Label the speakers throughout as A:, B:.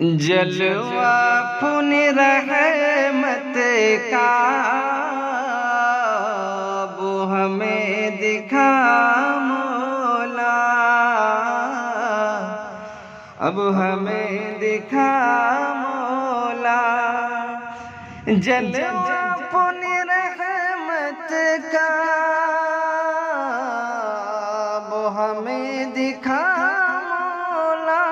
A: جلوہ اپنی رحمت کا وہ ہمیں دکھا مولا، اب ہمیں دکھا مولا، جلوہ اپنی رحمت کا وہ ہمیں دکھا مولا،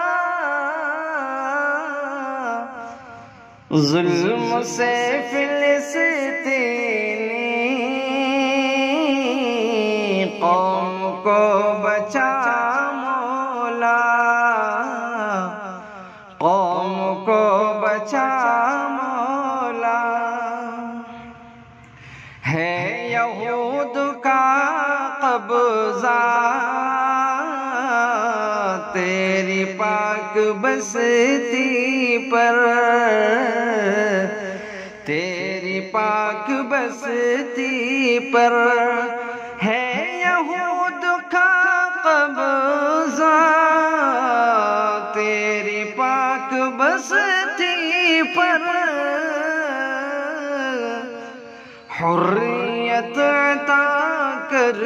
A: ظلم سے فلسطینی قوم کو بچا مولا، قوم کو بچا مولا، ہے یہود کا قبضہ تیری پاک بستی پر، تیری پاک بستی پر، ہے یہود کا قبضہ تیری پاک بستی پر، حریت عطا کر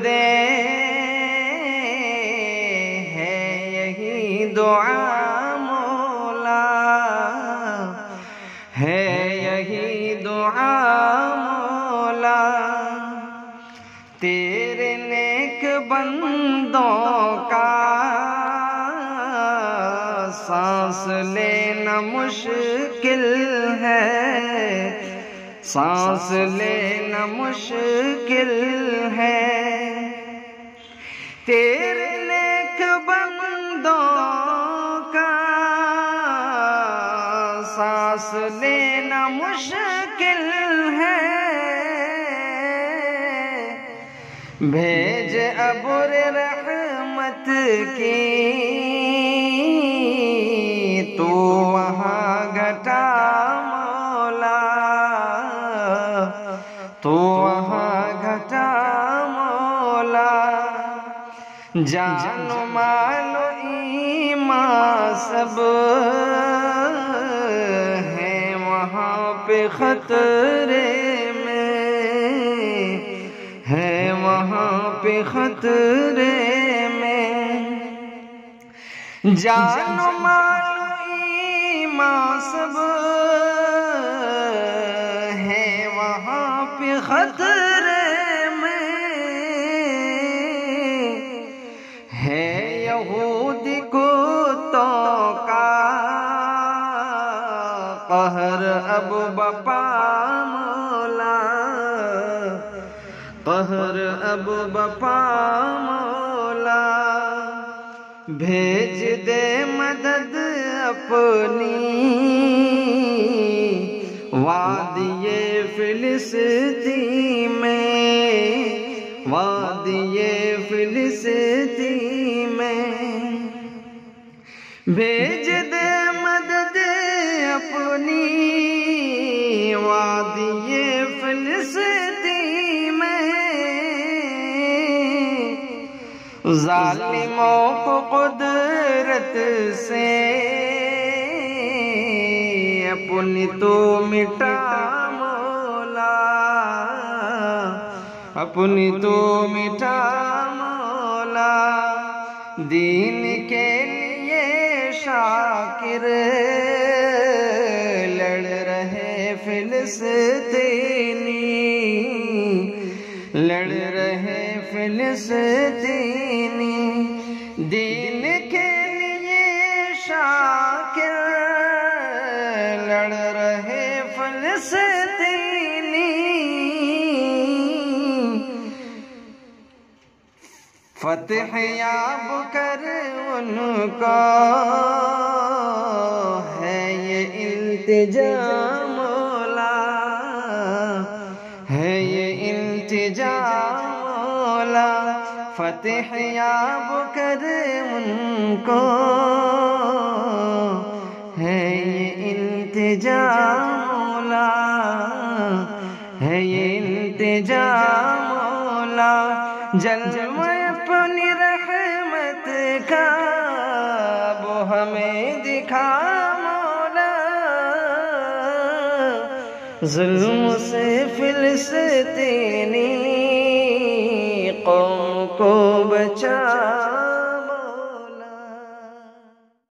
A: دے ہے یہی دعا مولا، ہے یہی دعا مولا، تیرے نیک بندوں کا سانس لینا مشکل ہے، سانس لینا مشکل ہے، تیرے نیک بندوں کا سانس لینا مشکل ہے، بھیج ابر رحمت کی تو وہاں گھٹا مولا، تو وہاں گھٹا مولا، جان و مال و ایمان سب ہیں وہاں پہ خطرے میں، ہے وہاں پہ خطرے میں، جان و مال و ایمان سب ہیں وہاں پہ خطرے میں، ہے یہود کتوں کا قہر اب بپا مولا، قہر اب بپا مولا، بھیج دے مدد اپنی وادی فلسطین میں، وادی فلسطین میں، بھیج دے مدد اپنی وادی فلسطین میں، ظالموں کو قدرت سے اپنی تو مٹا مولا، اپنی تو مٹا مولا، دین کے لیے شاکر لڑ رہے فلسطینی، لڑ رہے فلسطینی، دین کے لیے شاکر لڑ رہے فلسطینی، فتح یاب کر ان کو ہے یہ التجا مولا، ہے یہ التجا مولا، فتح یاب کر ان کو ہے یہ التجا مولا، ہے یہ التجا مولا، جلوہ اپنی رحمت کا وہ ہمیں دکھا ظلم سے فلسطینی قوم کو بچا